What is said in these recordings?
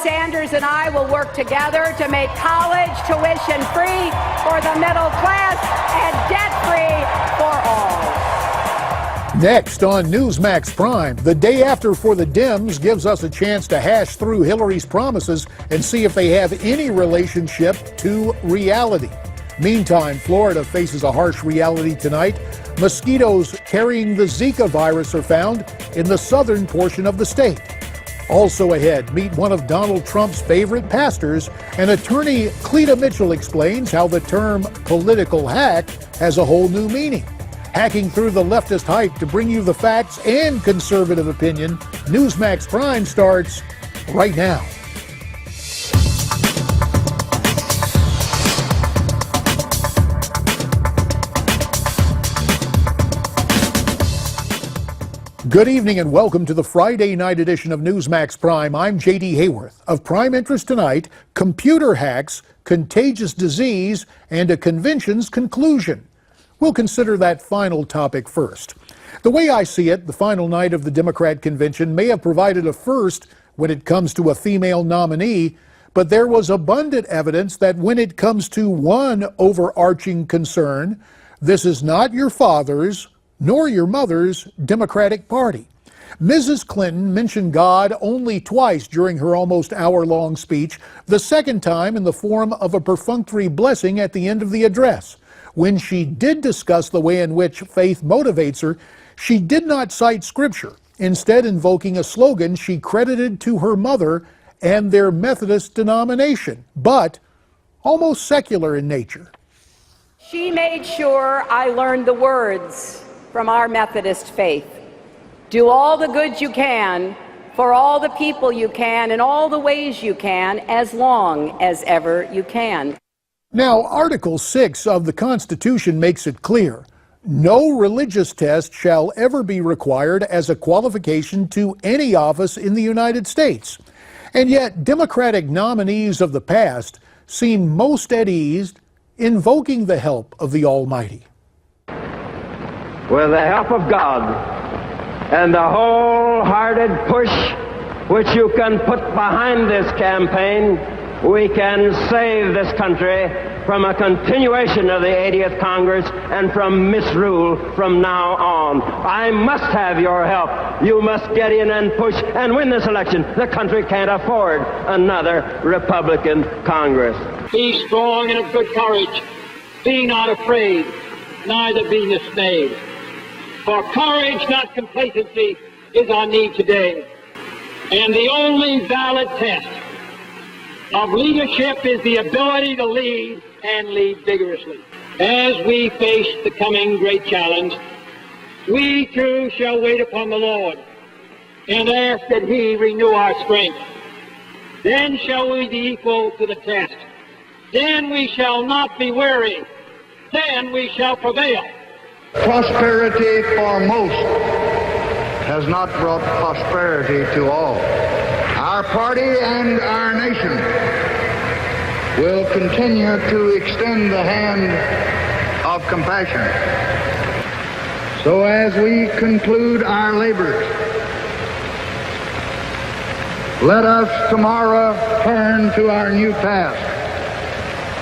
Sanders and I will work together to make college tuition free for the middle class and debt-free for all. Next on Newsmax Prime, the day after for the Dems gives us a chance to hash through Hillary's promises and see if they have any relationship to reality. Meantime, Florida faces a harsh reality tonight. Mosquitoes carrying the Zika virus are found in the southern portion of the state. Also ahead, meet one of Donald Trump's favorite pastors, and attorney Cleta Mitchell explains how the term political hack has a whole new meaning. Hacking through the leftist hype to bring you the facts and conservative opinion, Newsmax Prime starts right now. Good evening and welcome to the Friday night edition of Newsmax Prime. I'm J.D. Hayworth. Of prime interest tonight, computer hacks, contagious disease, and a convention's conclusion. We'll consider that final topic first. The way I see it, the final night of the Democrat convention may have provided a first when it comes to a female nominee, but there was abundant evidence that when it comes to one overarching concern, this is not your father's nor your mother's Democratic Party. Mrs. Clinton mentioned God only twice during her almost hour-long speech, the second time in the form of a perfunctory blessing at the end of the address. When she did discuss the way in which faith motivates her, she did not cite scripture, instead invoking a slogan she credited to her mother and their Methodist denomination, but almost secular in nature. She made sure I learned the words from our Methodist faith. Do all the good you can for all the people you can in all the ways you can as long as ever you can. Now, Article 6 of the Constitution makes it clear, no religious test shall ever be required as a qualification to any office in the United States. And yet, Democratic nominees of the past seem most at ease invoking the help of the Almighty. With the help of God and the wholehearted push which you can put behind this campaign, we can save this country from a continuation of the 80th Congress and from misrule from now on. I must have your help. You must get in and push and win this election. The country can't afford another Republican Congress. Be strong and of good courage. Be not afraid, neither be dismayed. For courage, not complacency, is our need today. And the only valid test of leadership is the ability to lead and lead vigorously. As we face the coming great challenge, we too shall wait upon the Lord and ask that He renew our strength. Then shall we be equal to the test. Then we shall not be weary. Then we shall prevail. Prosperity for most has not brought prosperity to all. Our party and our nation will continue to extend the hand of compassion. So as we conclude our labors, let us tomorrow turn to our new task.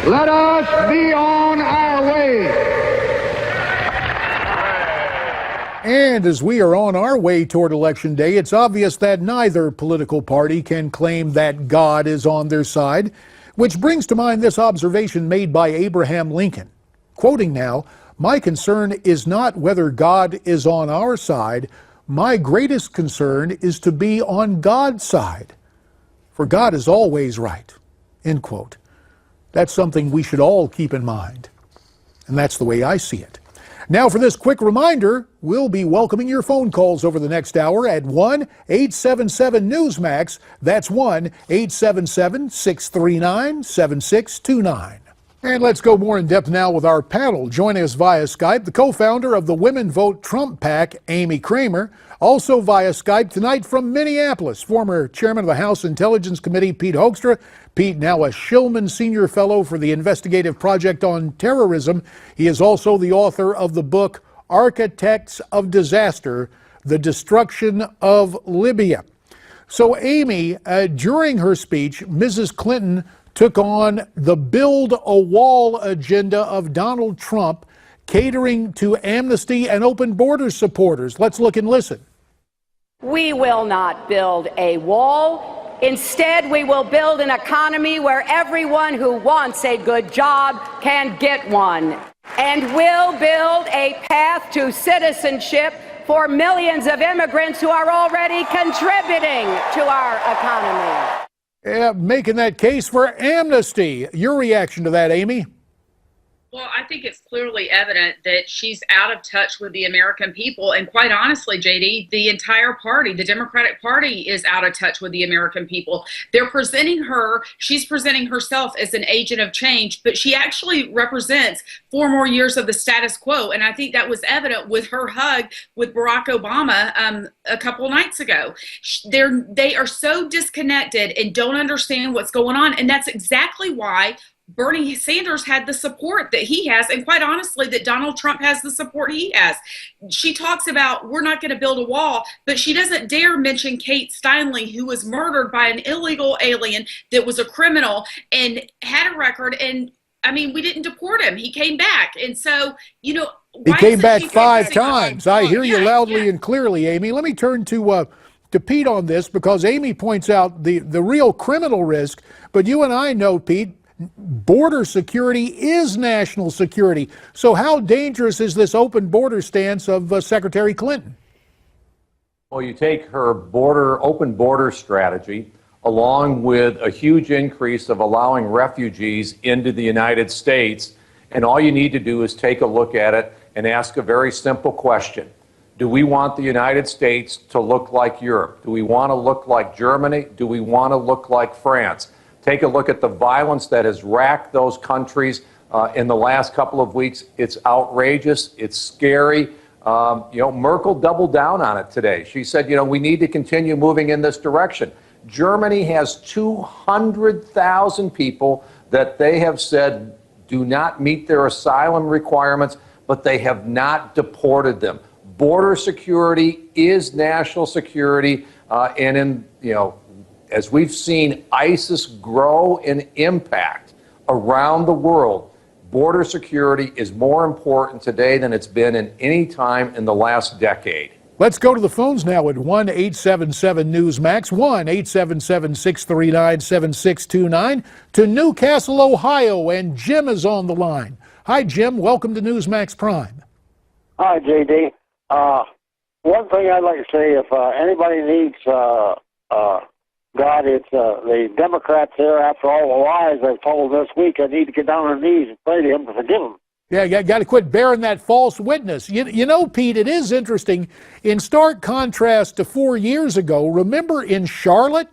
Let us be on our way. And as we are on our way toward Election Day, it's obvious that neither political party can claim that God is on their side, which brings to mind this observation made by Abraham Lincoln. Quoting now, "My concern is not whether God is on our side. My greatest concern is to be on God's side. For God is always right." End quote. That's something we should all keep in mind. And that's the way I see it. Now for this quick reminder, we'll be welcoming your phone calls over the next hour at 1-877-NEWSMAX. That's 1-877-639-7629. And let's go more in depth now with our panel. Joining us via Skype, the co-founder of the Women Vote Trump PAC, Amy Kramer. Also via Skype tonight from Minneapolis, former chairman of the House Intelligence Committee, Pete Hoekstra. Pete, now a Shillman Senior Fellow for the Investigative Project on Terrorism. He is also the author of the book, Architects of Disaster, The Destruction of Libya. So, Amy, during her speech, Mrs. Clinton took on the Build a Wall agenda of Donald Trump, catering to amnesty and open borders supporters. Let's look and listen. We will not build a wall. Instead, we will build an economy where everyone who wants a good job can get one. And we'll build a path to citizenship for millions of immigrants who are already contributing to our economy. Yeah, making that case for amnesty. Your reaction to that, Amy? Well, I think it's clearly evident that she's out of touch with the American people. And quite honestly, JD, the entire party, the Democratic Party, is out of touch with the American people. They're presenting her, she's presenting herself as an agent of change, but she actually represents 4 more years of the status quo. And I think that was evident with her hug with Barack Obama a couple nights ago. They are so disconnected and don't understand what's going on. And that's exactly why Bernie Sanders had the support that he has, and quite honestly, that Donald Trump has the support he has. She talks about we're not going to build a wall, but she doesn't dare mention Kate Steinle, who was murdered by an illegal alien that was a criminal and had a record. And I mean, we didn't deport him. He came back. And so, you know, he came back 5 times. I hear you loudly and clearly, Amy. Let me turn to Pete on this, because Amy points out the real criminal risk. But you and I know, Pete, border security is national security. So how dangerous is this open border stance of Secretary Clinton? Well, you take her open border strategy along with a huge increase of allowing refugees into the United States, and all you need to do is take a look at it and ask a very simple question. Do we want the United States to look like Europe? Do we want to look like Germany? Do we want to look like France? Take a look at the violence that has racked those countries in the last couple of weeks. It's outrageous. It's scary. Merkel doubled down on it today. She said, we need to continue moving in this direction. Germany has 200,000 people that they have said do not meet their asylum requirements, but they have not deported them. Border security is national security, as we've seen ISIS grow in impact around the world, border security is more important today than it's been in any time in the last decade. Let's go to the phones now at 1-877-NEWSMAX, 1-877-639-7629, to Newcastle, Ohio, and Jim is on the line. Hi, Jim. Welcome to Newsmax Prime. Hi, JD. One thing I'd like to say, if anybody needs God, it's the Democrats there. After all the lies they've told this week, I need to get down on their knees and pray to him to forgive them. Yeah, you got to quit bearing that false witness. You know, Pete, it is interesting. In stark contrast to 4 years ago, remember in Charlotte,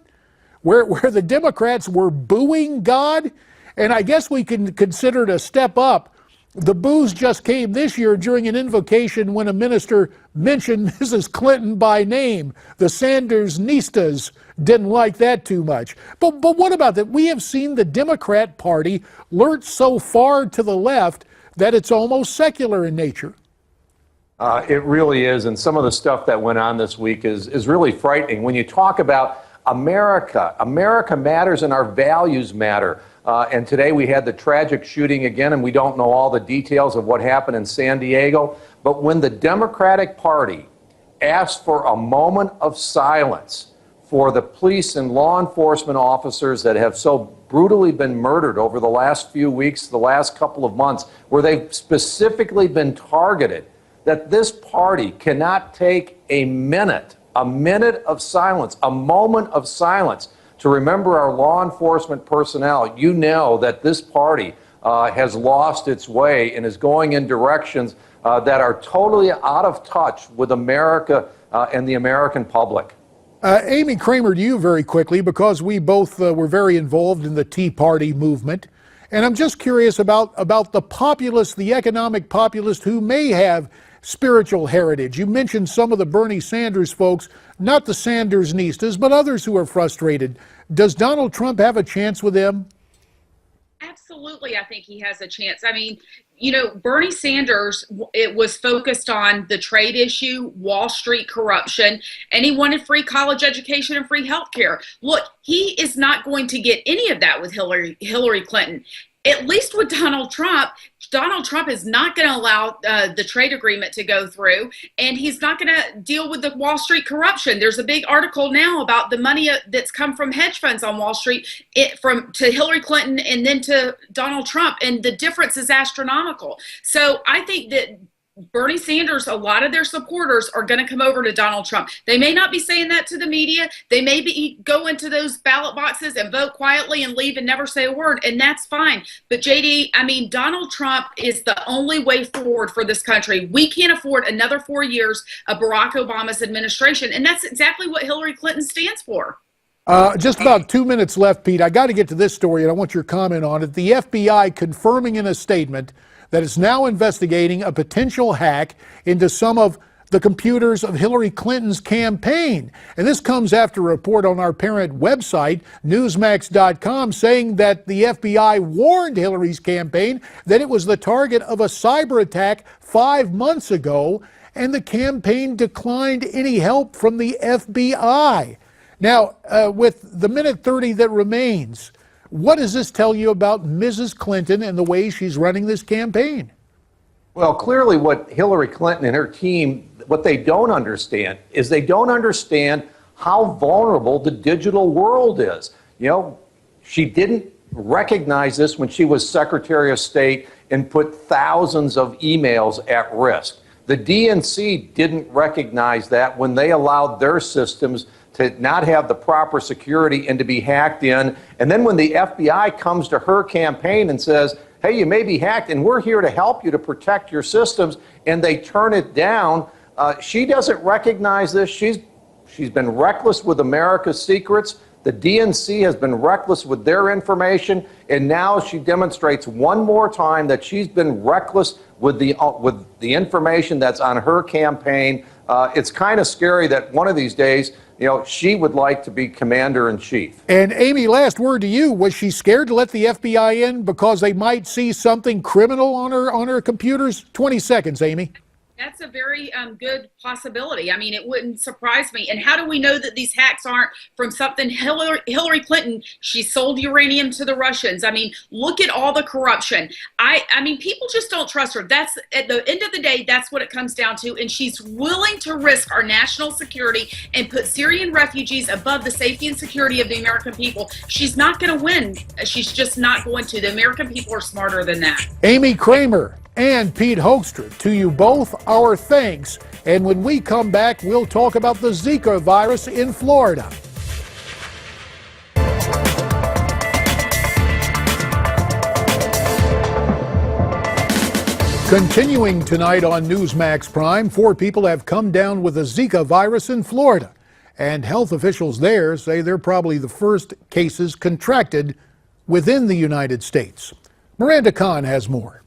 where the Democrats were booing God? And I guess we can consider it a step up. The boos just came this year during an invocation when a minister mentioned Mrs. Clinton by name. The Sanders-nistas didn't like that too much. But what about that? We have seen the Democrat Party lurch so far to the left that it's almost secular in nature. It really is, and some of the stuff that went on this week is really frightening. When you talk about America matters and our values matter. And today we had the tragic shooting again, and we don't know all the details of what happened in San Diego. But when the Democratic Party asked for a moment of silence for the police and law enforcement officers that have so brutally been murdered over the last few weeks, the last couple of months, where they've specifically been targeted, that this party cannot take a minute of silence, a moment of silence to remember our law enforcement personnel. You know that this party has lost its way and is going in directions that are totally out of touch with America and the American public. Amy Kramer, to you very quickly, because we both were very involved in the Tea Party movement. And I'm just curious about the populist, the economic populist who may have spiritual heritage. You mentioned some of the Bernie Sanders folks, not the Sanders-nistas, but others who are frustrated. Does Donald Trump have a chance with them? Absolutely, I think he has a chance. I mean, Bernie Sanders, it was focused on the trade issue, Wall Street corruption, and he wanted free college education and free health care. Look, he is not going to get any of that with Hillary Clinton. At least with Donald Trump is not going to allow the trade agreement to go through, and he's not going to deal with the Wall Street corruption. There's a big article now about the money that's come from hedge funds on Wall Street to Hillary Clinton and then to Donald Trump, and the difference is astronomical. So I think that Bernie Sanders, a lot of their supporters are going to come over to Donald Trump. They may not be saying that to the media. They may go into those ballot boxes and vote quietly and leave and never say a word, and that's fine. But JD, I mean, Donald Trump is the only way forward for this country. We can't afford another 4 years of Barack Obama's administration, and that's exactly what Hillary Clinton stands for. Just about 2 minutes left, Pete. I got to get to this story, and I want your comment on it. The FBI confirming in a statement that it's now investigating a potential hack into some of the computers of Hillary Clinton's campaign. And this comes after a report on our parent website, Newsmax.com, saying that the FBI warned Hillary's campaign that it was the target of a cyber attack 5 months ago, and the campaign declined any help from the FBI. Now, with the minute 30 that remains, what does this tell you about Mrs. Clinton and the way she's running this campaign? Well, clearly what Hillary Clinton and her team, what they don't understand is they don't understand how vulnerable the digital world is. She didn't recognize this when she was Secretary of State and put thousands of emails at risk. The DNC didn't recognize that when they allowed their systems to not have the proper security and to be hacked in. And then when the FBI comes to her campaign and says, hey, you may be hacked and we're here to help you to protect your systems, and they turn it down, she doesn't recognize this. She's been reckless with America's secrets. The DNC has been reckless with their information, and now she demonstrates one more time that she's been reckless with the information that's on her campaign. It's kind of scary that one of these days, she would like to be commander-in-chief. And Amy, last word to you. Was she scared to let the FBI in because they might see something criminal on her computers? 20 seconds, Amy. That's a very good possibility. I mean, it wouldn't surprise me. And how do we know that these hacks aren't from something Hillary Clinton? She sold uranium to the Russians. I mean, look at all the corruption. I mean, people just don't trust her. That's at the end of the day, that's what it comes down to. And she's willing to risk our national security and put Syrian refugees above the safety and security of the American people. She's not going to win. She's just not going to. The American people are smarter than that. Amy Kramer and Pete Hoekstra, to you both, our thanks. And when we come back, we'll talk about the Zika virus in Florida. Continuing tonight on Newsmax Prime, 4 people have come down with the Zika virus in Florida. And health officials there say they're probably the first cases contracted within the United States. Miranda Kahn has more.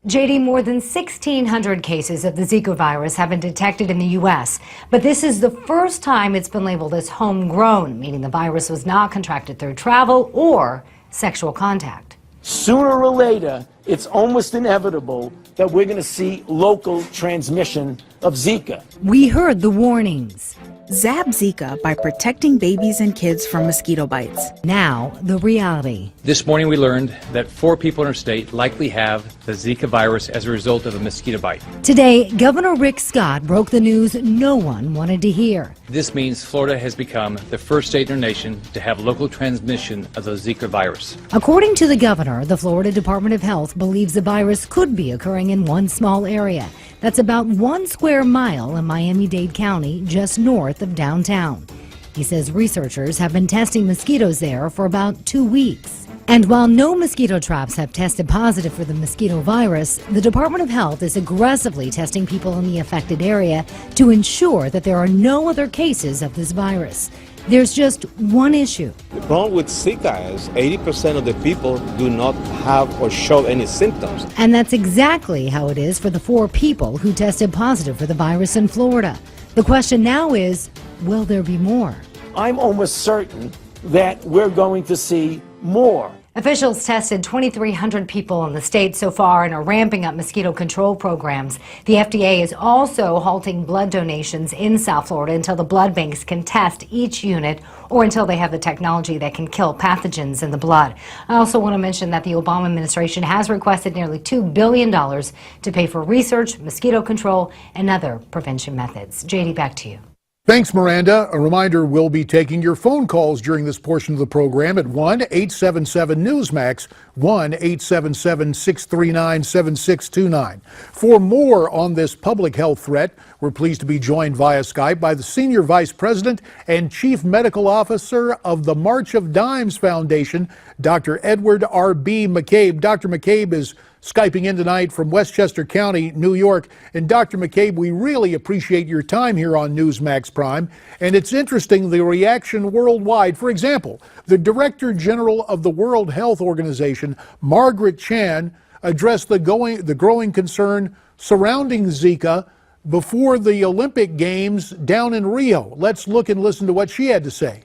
JD, more than 1,600 cases of the Zika virus have been detected in the U.S., but this is the first time it's been labeled as homegrown, meaning the virus was not contracted through travel or sexual contact. Sooner or later, it's almost inevitable that we're going to see local transmission of Zika. We heard the warnings. Zap Zika by protecting babies and kids from mosquito bites. Now, the reality. This morning we learned that 4 people in our state likely have the Zika virus as a result of a mosquito bite. Today, Governor Rick Scott broke the news no one wanted to hear. This means Florida has become the first state in our nation to have local transmission of the Zika virus. According to the governor, the Florida Department of Health believes the virus could be occurring in one small area. That's about 1 square mile in Miami-Dade County, just north of downtown. He says researchers have been testing mosquitoes there for about 2 weeks. And while no mosquito traps have tested positive for the mosquito virus, the Department of Health is aggressively testing people in the affected area to ensure that there are no other cases of this virus. There's just one issue. The problem with Zika is 80% of the people do not have or show any symptoms. And that's exactly how it is for the 4 people who tested positive for the virus in Florida. The question now is, will there be more? I'm almost certain that we're going to see more. Officials tested 2,300 people in the state so far and are ramping up mosquito control programs. The FDA is also halting blood donations in South Florida until the blood banks can test each unit or until they have the technology that can kill pathogens in the blood. I also want to mention that the Obama administration has requested nearly $2 billion to pay for research, mosquito control, and other prevention methods. JD, back to you. Thanks, Miranda. A reminder, we'll be taking your phone calls during this portion of the program at 1-877-NEWSMAX, 1-877-639-7629. For more on this public health threat, we're pleased to be joined via Skype by the Senior Vice President and Chief Medical Officer of the March of Dimes Foundation, Dr. Edward R.B. McCabe. Dr. McCabe is Skyping in tonight from Westchester County, New York. And Dr. McCabe, we really appreciate your time here on Newsmax Prime. And it's interesting, the reaction worldwide. For example, the Director General of the World Health Organization, Margaret Chan, addressed the growing concern surrounding Zika before the Olympic Games down in Rio. Let's look and listen to what she had to say.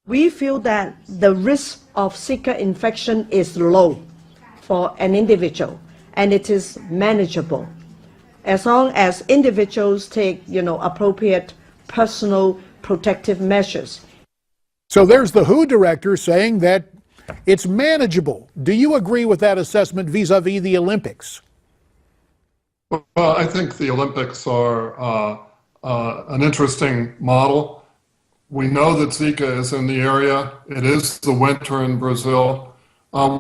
We feel that the risk of Zika infection is low for an individual, and it is manageable as long as individuals take, appropriate personal protective measures. So there's the WHO director saying that it's manageable. Do you agree with that assessment vis-a-vis the Olympics? Well, I think the Olympics are an interesting model. We know that Zika is in the area. It is the winter in Brazil.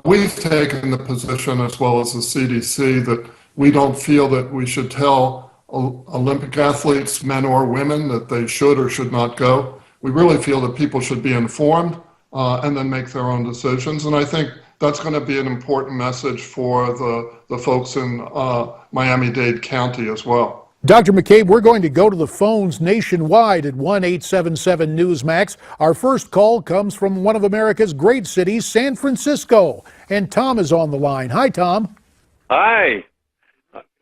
We've taken the position, as well as the CDC, that we don't feel that we should tell Olympic athletes, men or women, that they should or should not go. We really feel that people should be informed and then make their own decisions. And I think that's going to be an important message for the folks in Miami-Dade County as well. Dr. McCabe, we're going to go to the phones nationwide at 1-877-NEWSMAX. Our first call comes from one of America's great cities, San Francisco. And Tom is on the line. Hi, Tom. Hi.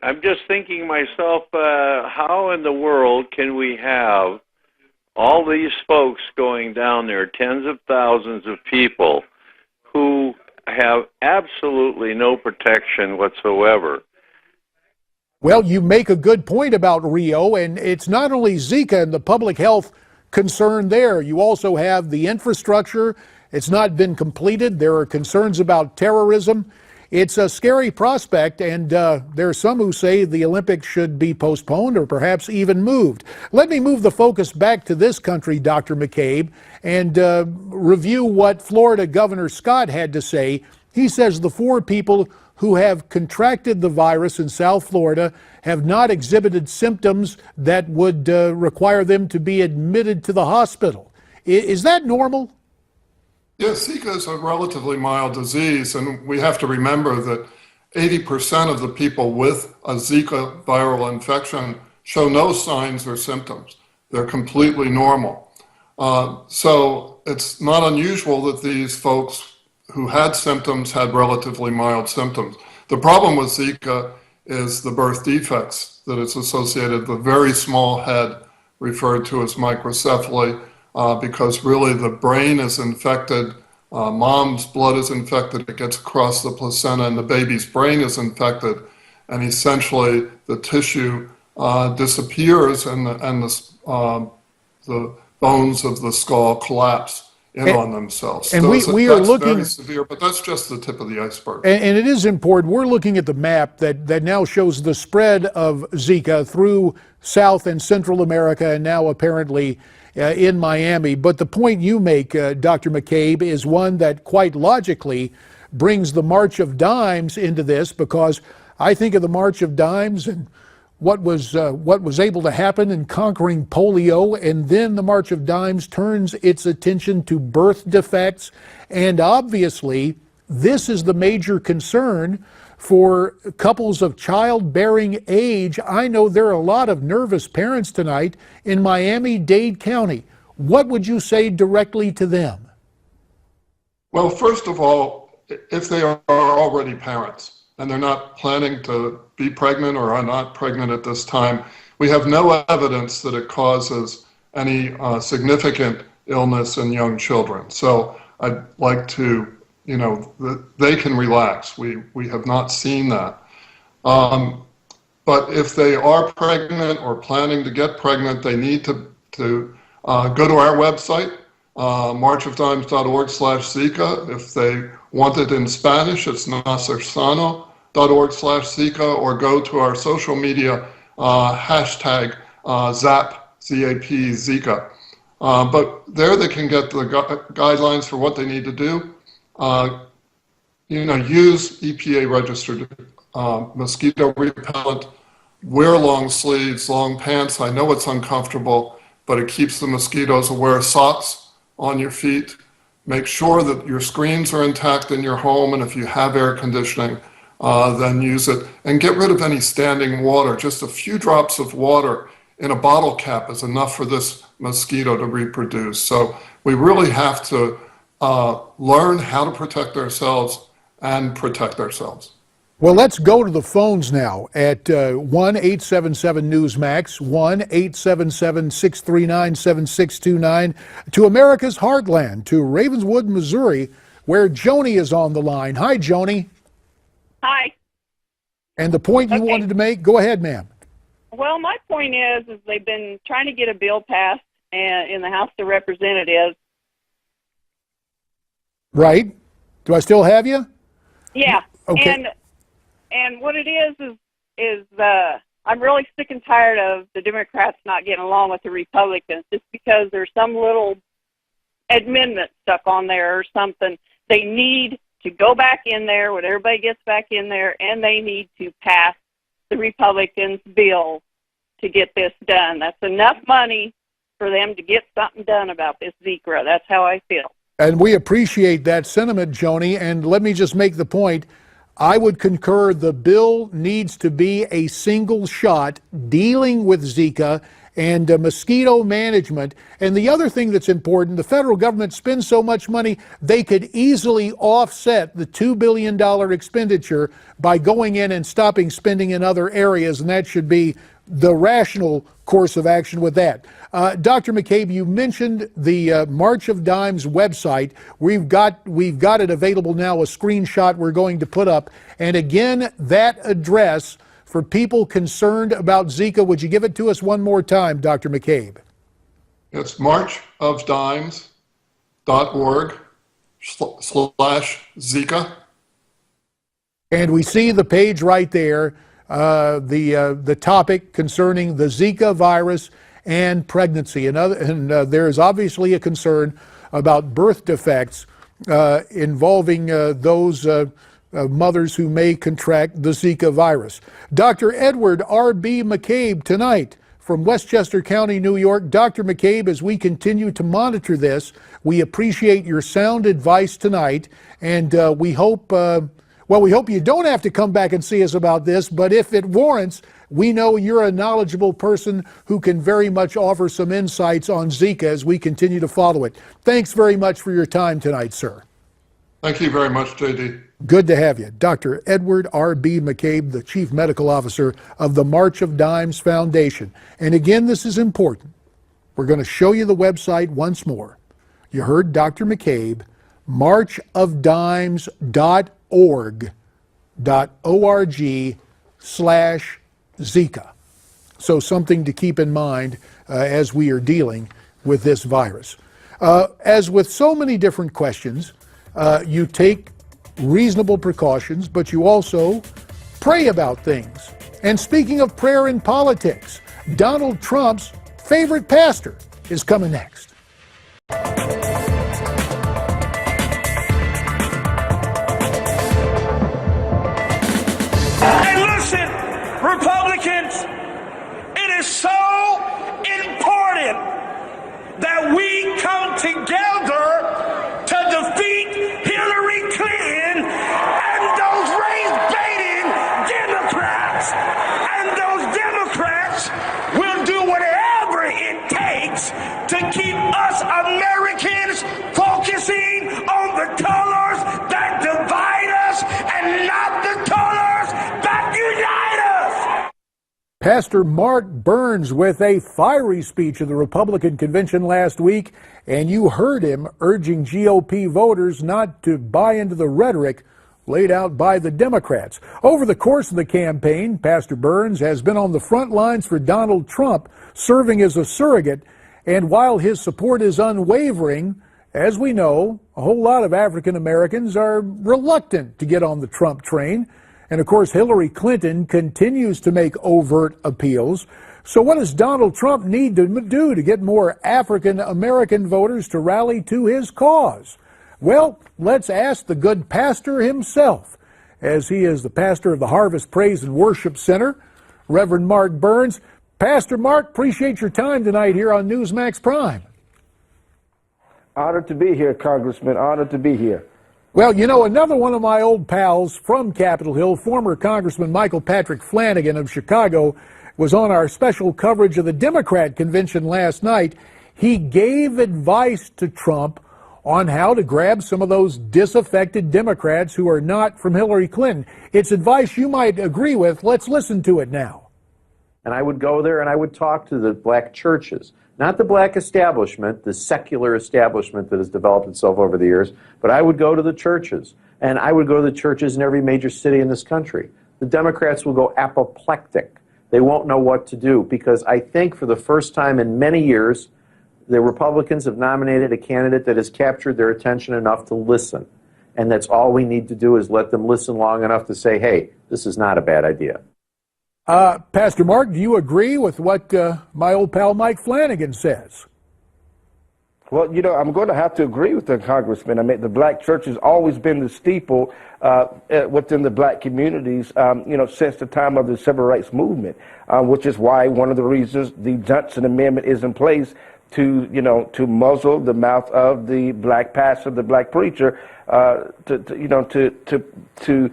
I'm just thinking myself, how in the world can we have all these folks going down there, tens of thousands of people, who have absolutely no protection whatsoever? Well, you make a good point about Rio, and it's not only Zika and the public health concern there. You also have the infrastructure. It's not been completed. There are concerns about terrorism. It's a scary prospect, and there are some who say the Olympics should be postponed or perhaps even moved. Let me move the focus back to this country, Dr. McCabe, and review what Florida Governor Scott had to say. He says the 4 people who have contracted the virus in South Florida have not exhibited symptoms that would require them to be admitted to the hospital. Is that normal? Yes, Zika is a relatively mild disease, and we have to remember that 80% of the people with a Zika viral infection show no signs or symptoms. They're completely normal. So it's not unusual that these folks who had symptoms had relatively mild symptoms. The problem with Zika is the birth defects that it's associated with, a very small head referred to as microcephaly, because really the brain is infected, mom's blood is infected, it gets across the placenta, and the baby's brain is infected, and essentially the tissue disappears and the bones of the skull collapse on themselves. And so we are looking very severe, but that's just the tip of the iceberg. And it is important. We're looking at the map that now shows the spread of Zika through South and Central America, and now apparently in Miami. But the point you make, Dr. McCabe, is one that quite logically brings the March of Dimes into this, because I think of the March of Dimes and what was able to happen in conquering polio, and then the March of Dimes turns its attention to birth defects, and obviously this is the major concern for couples of childbearing age. I know there are a lot of nervous parents tonight in Miami-Dade County. What would you say directly to them? Well, first of all, if they are already parents and they're not planning to be pregnant or are not pregnant at this time, we have no evidence that it causes any significant illness in young children. So I'd like to, they can relax. We have not seen that. But if they are pregnant or planning to get pregnant, they need to go to our website, marchofdimes.org/Zika. If they want it in Spanish, it's nacersano.org/Zika, or go to our social media hashtag ZAP, Z-A-P, Zika. But there they can get the guidelines for what they need to do. Use EPA-registered mosquito repellent, wear long sleeves, long pants. I know it's uncomfortable, but it keeps the mosquitoes away. Socks on your feet. Make sure that your screens are intact in your home, and if you have air conditioning, then use it. And get rid of any standing water. Just a few drops of water in a bottle cap is enough for this mosquito to reproduce. So we really have to learn how to protect ourselves and protect ourselves. Well, let's go to the phones now at 1-877-NEWSMAX, 1-877-639-7629, to America's heartland, to Ravenswood, Missouri, where Joni is on the line. Hi, Joni. Hi. And the point you wanted to make, go ahead, ma'am. Well, my point is they've been trying to get a bill passed in the House of Representatives. Right. Do I still have you? Yeah. Okay. And what it is I'm really sick and tired of the Democrats not getting along with the Republicans just because there's some little amendment stuck on there or something. They need to go back in there when everybody gets back in there, and they need to pass the Republicans' bill to get this done. That's enough money for them to get something done about this Zika. That's how I feel. And we appreciate that sentiment, Joni. And let me just make the point. I would concur the bill needs to be a single shot dealing with Zika and mosquito management. And the other thing that's important, the federal government spends so much money, they could easily offset the $2 billion expenditure by going in and stopping spending in other areas, and that should be the rational course of action with that. Dr. McCabe, you mentioned the March of Dimes website. We've got it available now, a screenshot we're going to put up. And again, that address for people concerned about Zika, would you give it to us one more time, Dr. McCabe? It's marchofdimes.org/Zika. And we see the page right there, the topic concerning the Zika virus and pregnancy. And there is obviously a concern about birth defects involving those mothers who may contract the Zika virus. Dr. Edward R.B. McCabe tonight from Westchester County, New York. Dr. McCabe, as we continue to monitor this, we appreciate your sound advice tonight, and we hope you don't have to come back and see us about this, but if it warrants, we know you're a knowledgeable person who can very much offer some insights on Zika as we continue to follow it. Thanks very much for your time tonight, sir. Thank you very much, J.D. Good to have you. Dr. Edward R.B. McCabe, the Chief Medical Officer of the March of Dimes Foundation. And again, this is important. We're going to show you the website once more. You heard Dr. McCabe, marchofdimes.org/Zika. So something to keep in mind as we are dealing with this virus. As with so many different questions, you take reasonable precautions, but you also pray about things. And speaking of prayer in politics, Donald Trump's favorite pastor is coming next. And listen, Republicans, it is so important that we come together to defeat Hillary Clinton and those race-baiting Democrats. And those Democrats will do whatever it takes to keep Pastor Mark Burns with a fiery speech at the Republican convention last week, and you heard him urging GOP voters not to buy into the rhetoric laid out by the Democrats. Over the course of the campaign, Pastor Burns has been on the front lines for Donald Trump, serving as a surrogate, and while his support is unwavering, as we know, a whole lot of African Americans are reluctant to get on the Trump train. And of course, Hillary Clinton continues to make overt appeals. So what does Donald Trump need to do to get more African American voters to rally to his cause? Well, let's ask the good pastor himself, as he is the pastor of the Harvest Praise and Worship Center, Reverend Mark Burns. Pastor Mark, appreciate your time tonight here on Newsmax Prime. Honored to be here, Congressman. Honored to be here. Well, you know, another one of my old pals from Capitol Hill, former Congressman Michael Patrick Flanagan of Chicago, was on our special coverage of the Democrat convention last night. He gave advice to Trump on how to grab some of those disaffected Democrats who are not from Hillary Clinton. It's advice you might agree with. Let's listen to it now. And I would go there and I would talk to the black churches, not the black establishment, the secular establishment that has developed itself over the years, but I would go to the churches, and I would go to the churches in every major city in this country. The Democrats will go apoplectic. They won't know what to do, because I think for the first time in many years, the Republicans have nominated a candidate that has captured their attention enough to listen. And that's all we need to do, is let them listen long enough to say, hey, this is not a bad idea. Pastor Mark, do you agree with what my old pal Mike Flanagan says? Well, you know, I'm going to have to agree with the Congressman. I mean, the black church has always been the steeple within the black communities, you know, since the time of the civil rights movement, which is why one of the reasons the Johnson Amendment is in place to, you know, to muzzle the mouth of the black pastor, the black preacher, to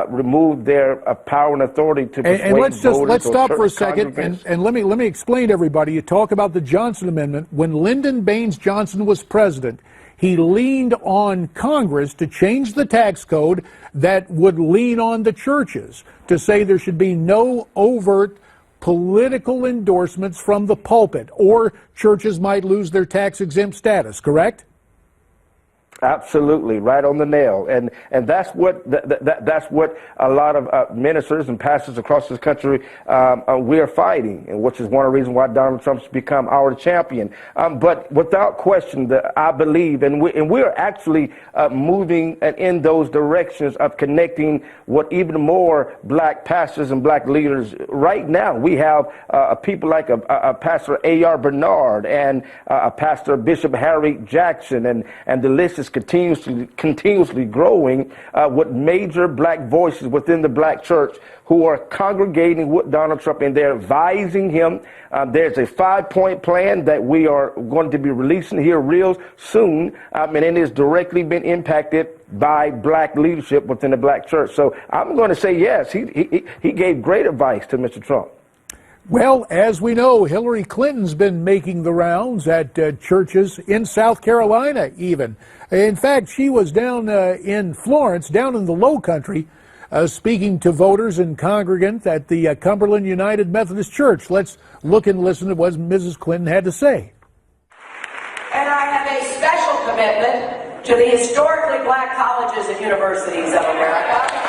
remove their power and authority to persuade and let's stop for a second and let me explain to everybody. You talk about the Johnson Amendment. When Lyndon Baines Johnson was president, he leaned on Congress to change the tax code that would lean on the churches to say there should be no overt political endorsements from the pulpit, or churches might lose their tax-exempt status, correct? Absolutely, right on the nail, and that's what that's what a lot of ministers and pastors across this country we are fighting, and which is one of the reasons why Donald Trump's become our champion. But without question, I believe, and we are actually moving in those directions of connecting what even more black pastors and black leaders. Right now, we have people like a Pastor A.R. Bernard and a Pastor Bishop Harry Jackson, and the list is continuously growing with major black voices within the black church who are congregating with Donald Trump, and they're advising him. There's a 5-point plan that we are going to be releasing here real soon, and it has directly been impacted by black leadership within the black church. So I'm going to say yes, he gave great advice to Mr. Trump. Well, as we know, Hillary Clinton's been making the rounds at churches in South Carolina even. In fact, she was down in Florence, down in the Low Country, speaking to voters and congregants at the Cumberland United Methodist Church. Let's look and listen to what Mrs. Clinton had to say. And I have a special commitment to the historically black colleges and universities of America.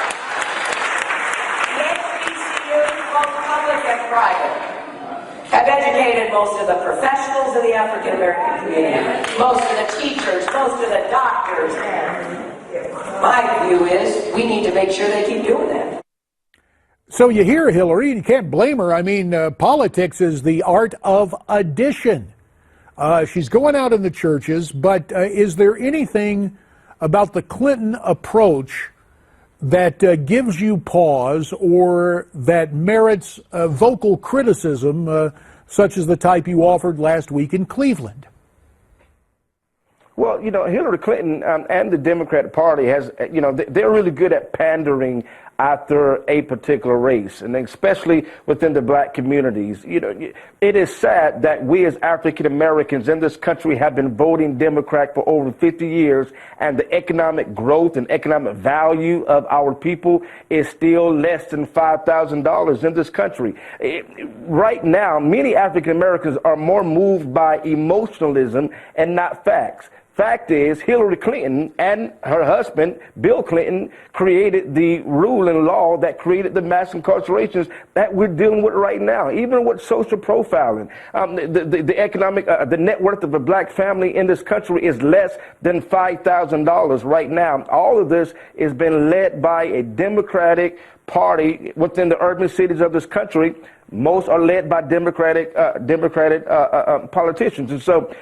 Both public and private, have educated most of the professionals in the African American community, most of the teachers, most of the doctors. My view is we need to make sure they keep doing that. So you hear Hillary, you can't blame her. I mean, politics is the art of addition. She's going out in the churches, but is there anything about the Clinton approach that gives you pause or that merits vocal criticism, such as the type you offered last week in Cleveland? Well, you know, Hillary Clinton and the Democratic Party has, you know, they're really good at pandering after a particular race, and especially within the black communities. You know, it is sad that we as African Americans in this country have been voting Democrat for over 50 years, and the economic growth and economic value of our people is still less than $5,000 in this country. Right now, many African Americans are more moved by emotionalism and not facts. Fact is, Hillary Clinton and her husband, Bill Clinton, created the rule and law that created the mass incarcerations that we're dealing with right now. Even with social profiling, the economic, the net worth of a black family in this country is less than $5,000 right now. All of this has been led by a Democratic Party within the urban cities of this country. Most are led by Democratic politicians. And so,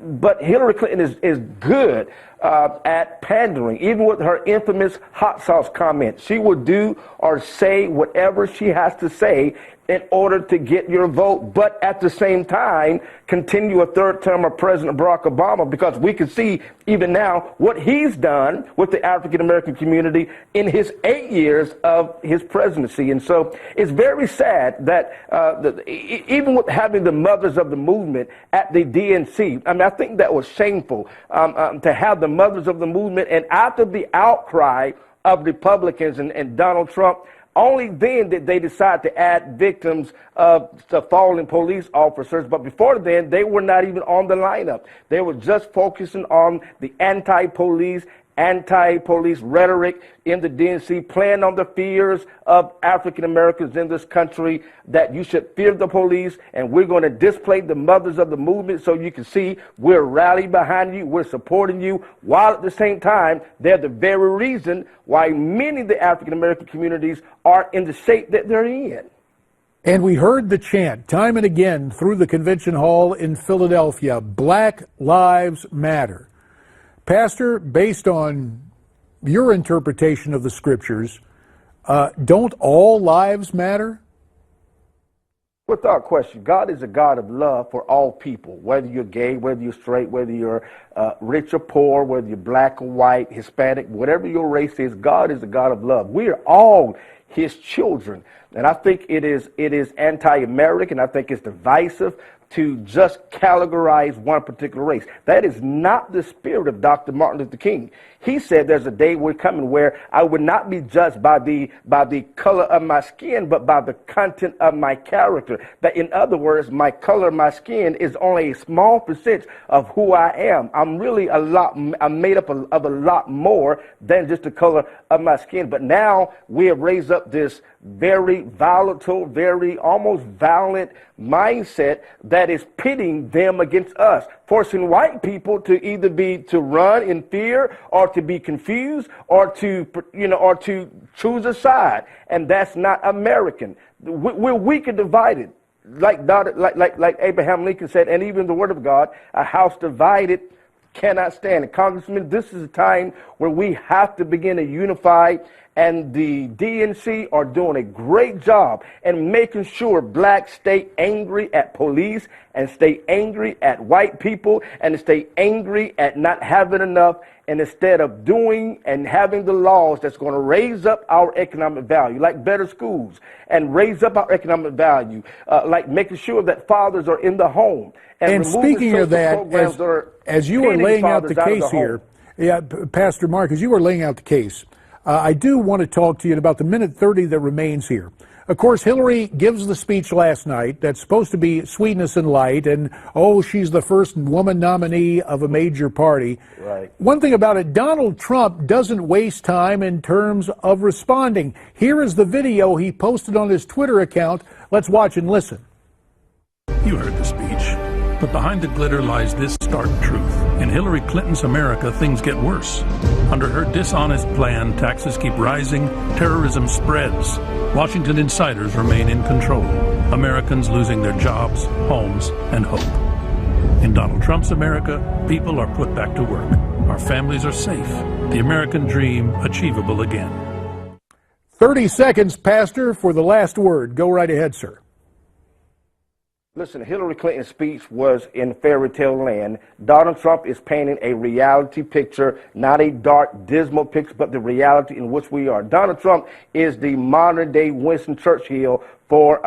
but Hillary Clinton is good at pandering, even with her infamous hot sauce comment. She will do or say whatever she has to say in order to get your vote, but at the same time, continue a third term of President Barack Obama, because we can see even now what he's done with the African American community in his 8 years of his presidency. And so it's very sad that even with having the mothers of the movement at the DNC, I mean, I think that was shameful to have the mothers of the movement, and after the outcry of Republicans and Donald Trump, only then did they decide to add victims of the fallen police officers. But before then, they were not even on the lineup. They were just focusing on the anti-police rhetoric in the DNC, playing on the fears of African Americans in this country, that you should fear the police, and we're going to display the mothers of the movement so you can see we're rallying behind you, we're supporting you, while at the same time, they're the very reason why many of the African American communities are in the shape that they're in. And we heard the chant time and again through the convention hall in Philadelphia, Black Lives Matter. Pastor, based on your interpretation of the scriptures, don't all lives matter? Without question, God is a God of love for all people, whether you're gay, whether you're straight, whether you're rich or poor, whether you're black or white, Hispanic, whatever your race is, God is a God of love. We are all his children. And I think it is anti-American. I think it's divisive to just categorize one particular race. That is not the spirit of Dr. Martin Luther King. He said there's a day we're coming where I would not be judged by the color of my skin, but by the content of my character. That, in other words, my color of my skin is only a small percentage of who I am. I'm really I'm made up of a lot more than just the color of my skin. But now we have raised up this very volatile, very almost violent mindset that is pitting them against us, forcing white people to either to run in fear, or to be confused, or to choose a side. And that's not American. We're weak and divided. Like Abraham Lincoln said, and even the Word of God, a house divided cannot stand. And Congressman, this is a time where we have to begin to unify, and the DNC are doing a great job in making sure blacks stay angry at police, and stay angry at white people, and stay angry at not having enough, and instead of doing and having the laws that's going to raise up our economic value, like better schools, and raise up our economic value, like making sure that fathers are in the home. And speaking of that, as you were laying out the case here, Pastor Mark, as you were laying out the case, I do want to talk to you in about the minute 30 that remains here. Of course, Hillary gives the speech last night that's supposed to be sweetness and light, and, oh, she's the first woman nominee of a major party. Right. One thing about it, Donald Trump doesn't waste time in terms of responding. Here is the video he posted on his Twitter account. Let's watch and listen. You heard the speech. But behind the glitter lies this stark truth. In Hillary Clinton's America, things get worse. Under her dishonest plan, taxes keep rising, terrorism spreads. Washington insiders remain in control. Americans losing their jobs, homes, and hope. In Donald Trump's America, people are put back to work. Our families are safe. The American dream achievable again. 30 seconds, Pastor, for the last word. Go right ahead, sir. Listen, Hillary Clinton's speech was in fairy tale land. Donald Trump is painting a reality picture, not a dark, dismal picture, but the reality in which we are. Donald Trump is the modern day Winston Churchill for,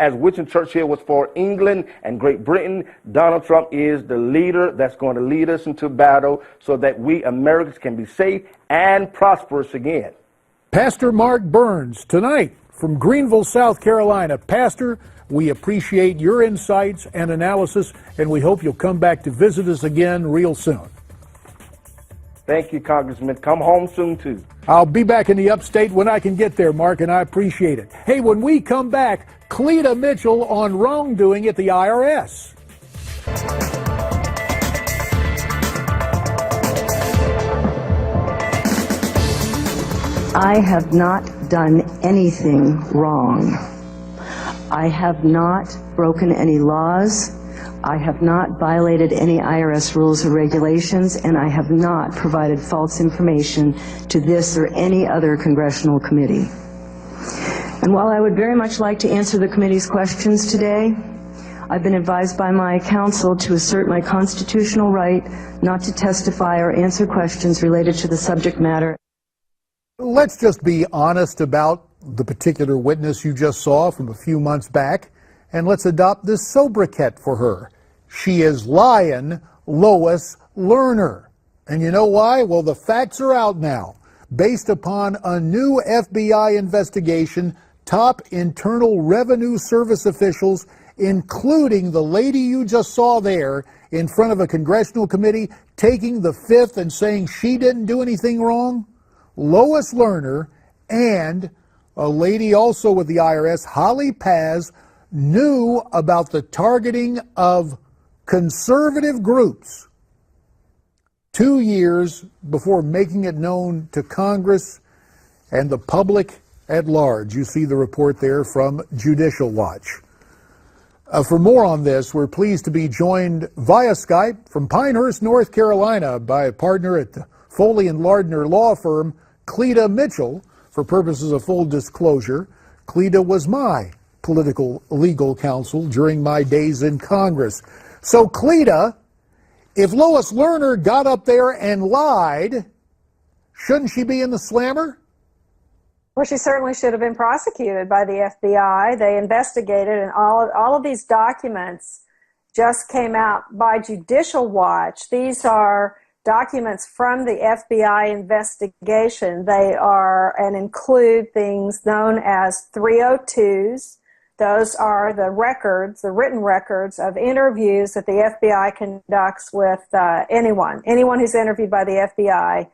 as Winston Churchill was for England and Great Britain. Donald Trump is the leader that's going to lead us into battle so that we Americans can be safe and prosperous again. Pastor Mark Burns, tonight from Greenville, South Carolina. Pastor, we appreciate your insights and analysis, and we hope you'll come back to visit us again real soon. Thank you, Congressman. Come home soon, too. I'll be back in the upstate when I can get there, Mark, and I appreciate it. Hey, when we come back, Cleta Mitchell on wrongdoing at the IRS. I have not done anything wrong. I have not broken any laws. I have not violated any IRS rules or regulations, and I have not provided false information to this or any other congressional committee. And while I would very much like to answer the committee's questions today, I've been advised by my counsel to assert my constitutional right not to testify or answer questions related to the subject matter. Let's just be honest about the particular witness you just saw from a few months back, and let's adopt this sobriquet for her. She is Lion Lois Lerner. And you know why? Well, the facts are out now. Based upon a new FBI investigation, top Internal Revenue Service officials, including the lady you just saw there in front of a congressional committee, taking the fifth and saying she didn't do anything wrong, Lois Lerner and a lady also with the IRS, Holly Paz, knew about the targeting of conservative groups 2 years before making it known to Congress and the public at large. You see the report there from Judicial Watch. For more on this, we're pleased to be joined via Skype from Pinehurst, North Carolina, by a partner at the Foley & Lardner law firm, Cleta Mitchell. For purposes of full disclosure, Cleta was my political legal counsel during my days in Congress. So, Cleta, if Lois Lerner got up there and lied, shouldn't she be in the slammer? Well, she certainly should have been prosecuted by the FBI. They investigated, and all of these documents just came out by Judicial Watch. These are documents from the FBI investigation. They are and include things known as 302s. Those are the records, the written records of interviews that the FBI conducts with anyone who's interviewed by the FBI.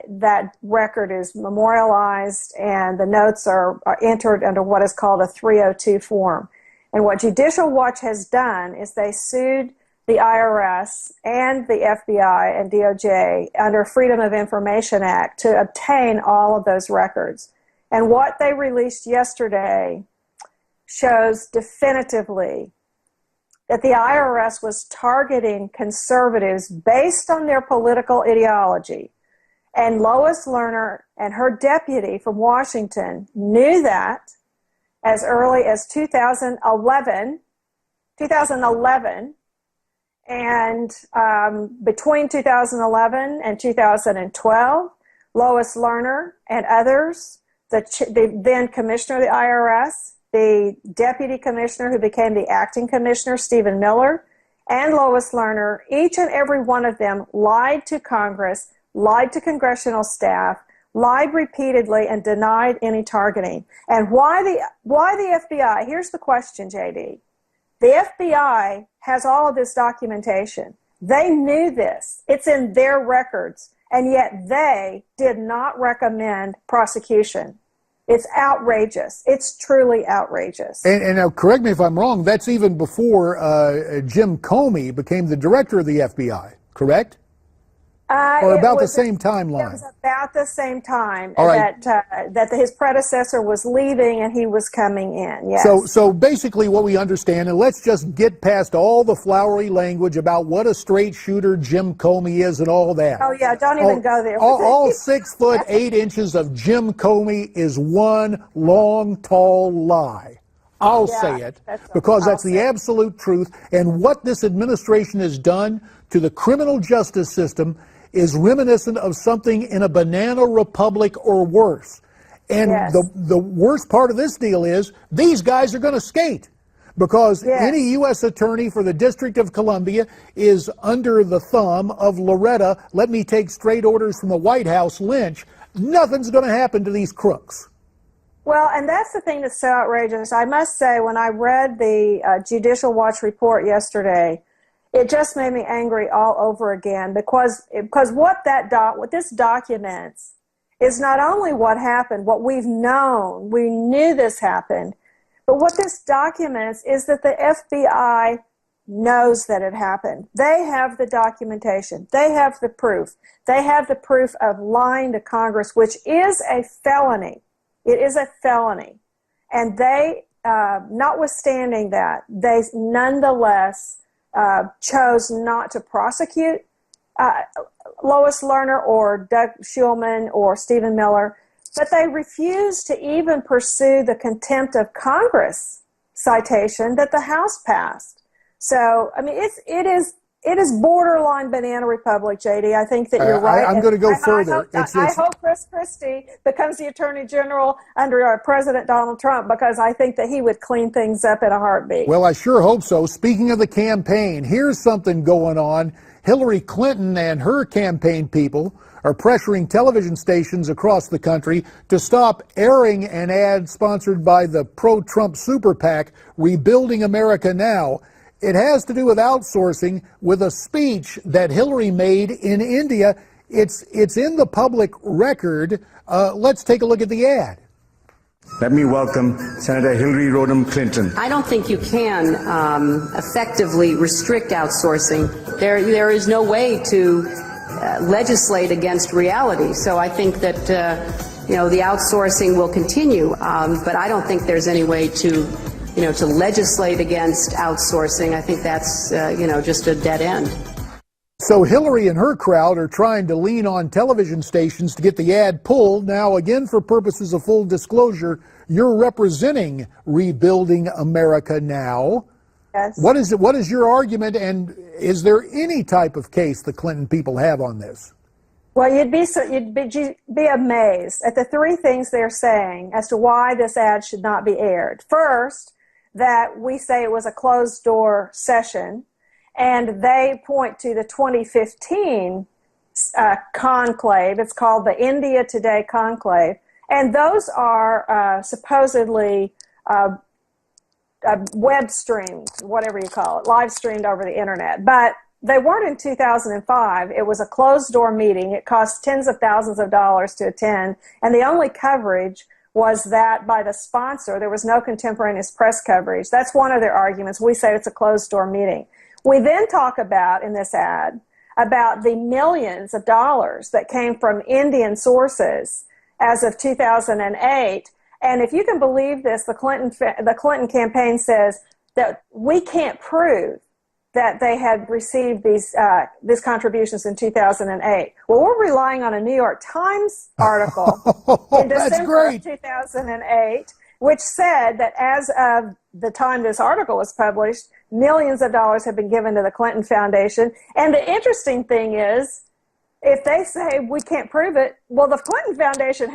That record is memorialized, and the notes are entered under what is called a 302 form. And what Judicial Watch has done is they sued the IRS and the FBI and DOJ under Freedom of Information Act to obtain all of those records. And what they released yesterday shows definitively that the IRS was targeting conservatives based on their political ideology. And Lois Lerner and her deputy from Washington knew that as early as 2011, and between 2011 and 2012, Lois Lerner and others, the then commissioner of the IRS, the deputy commissioner who became the acting commissioner, Stephen Miller, and Lois Lerner, each and every one of them lied to Congress, lied to congressional staff, lied repeatedly, and denied any targeting. And why the FBI? Here's the question, JD. The FBI has all of this documentation. They knew this. It's in their records, and yet they did not recommend prosecution. It's outrageous. It's truly outrageous. And now, correct me if I'm wrong, that's even before Jim Comey became the director of the FBI, correct? Or about the same timeline? It was about the same time right. that his predecessor was leaving and he was coming in, yes. So basically what we understand, and let's just get past all the flowery language about what a straight shooter Jim Comey is and all that. Oh, yeah, don't even go there. All 6 foot 8 inches of Jim Comey is one long, tall lie. I'll say it because that's the absolute truth. And what this administration has done to the criminal justice system is reminiscent of something in a banana republic or worse. And the worst part of this deal is these guys are going to skate because any U.S. attorney for the District of Columbia is under the thumb of Loretta, let me take straight orders from the White House, Lynch. Nothing's going to happen to these crooks. Well, and that's the thing that's so outrageous. I must say, when I read the Judicial Watch report yesterday, it just made me angry all over again because what this documents is not only what happened, what we've known, we knew this happened, but what this documents is that the FBI knows that it happened. They have the documentation. They have the proof. They have the proof of lying to Congress, which is a felony. It is a felony. And they, notwithstanding that, they nonetheless chose not to prosecute Lois Lerner or Doug Shulman or Stephen Miller, but they refused to even pursue the contempt of Congress citation that the House passed. So, I mean, it is borderline banana republic, JD. I think that you're right. I'm going to go further. I hope Chris Christie becomes the Attorney General under President Donald Trump because I think that he would clean things up in a heartbeat. Well, I sure hope so. Speaking of the campaign, here's something going on. Hillary Clinton and her campaign people are pressuring television stations across the country to stop airing an ad sponsored by the pro-Trump super PAC, Rebuilding America Now. It has to do with outsourcing, with a speech that Hillary made in India. It's in the public record. Let's take a look at the ad. Let me welcome Senator Hillary Rodham Clinton. I don't think you can effectively restrict outsourcing. There is no way to legislate against reality. So I think that the outsourcing will continue, but I don't think there's any way to legislate against outsourcing. I think that's just a dead end. So Hillary and her crowd are trying to lean on television stations to get the ad pulled. Now, again, for purposes of full disclosure, you're representing Rebuilding America Now. Yes. What is your argument, and is there any type of case the Clinton people have on this? Well, you'd be amazed at the three things they're saying as to why this ad should not be aired. First, that we say it was a closed-door session, and they point to the 2015 conclave. It's called the India Today Conclave, and those are supposedly web streamed, whatever you call it, live streamed over the internet. But they weren't in 2005. It was a closed-door meeting. It cost tens of thousands of dollars to attend, and the only coverage was that by the sponsor. There was no contemporaneous press coverage. That's one of their arguments. We say it's a closed-door meeting. We then talk about, in this ad, about the millions of dollars that came from Indian sources as of 2008. And if you can believe this, the Clinton campaign says that we can't prove that they had received these contributions in 2008. Well, we're relying on a New York Times article in December of 2008, which said that as of the time this article was published, millions of dollars have been given to the Clinton Foundation. And the interesting thing is, if they say we can't prove it, well, the Clinton Foundation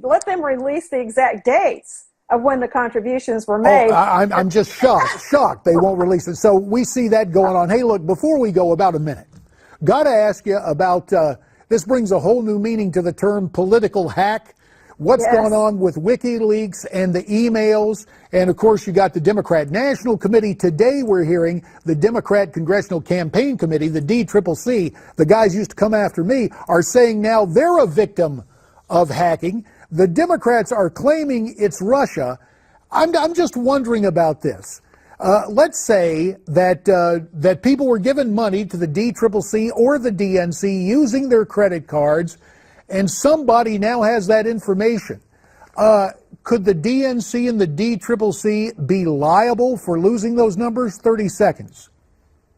let them release the exact dates of when the contributions were made. I'm just shocked they won't release it. So we see that going on. Hey, look, before we go, about a minute, got to ask you about, this brings a whole new meaning to the term political hack. What's going on with WikiLeaks and the emails? And, of course, you got the Democrat National Committee. Today we're hearing the Democrat Congressional Campaign Committee, the DCCC, the guys used to come after me, are saying now they're a victim of hacking. The Democrats are claiming it's Russia. I'm just wondering about this. Let's say that people were given money to the DCCC or the DNC using their credit cards, and somebody now has that information. Could the DNC and the DCCC be liable for losing those numbers? 30 seconds.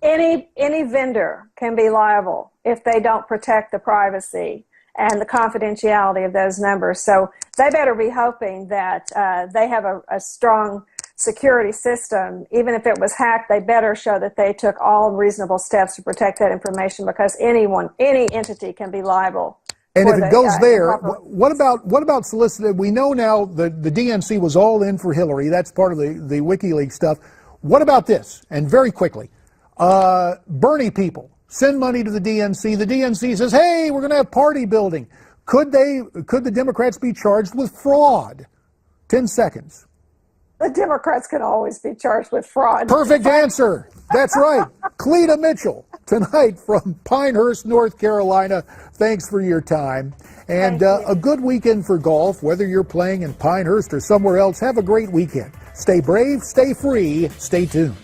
Any vendor can be liable if they don't protect the privacy and the confidentiality of those numbers. So they better be hoping that they have a strong security system, even if it was hacked, they better show that they took all reasonable steps to protect that information, because any entity can be liable. And if it goes there, what about solicited? We know now the DNC was all in for Hillary. That's part of the WikiLeaks stuff. What about this? And very quickly, Bernie people send money to the DNC. The DNC says, hey, we're going to have party building. Could the Democrats be charged with fraud? 10 seconds. The Democrats can always be charged with fraud. Perfect answer. That's right. Cleta Mitchell, tonight from Pinehurst, North Carolina. Thanks for your time. And a good weekend for golf, whether you're playing in Pinehurst or somewhere else. Have a great weekend. Stay brave, stay free, stay tuned.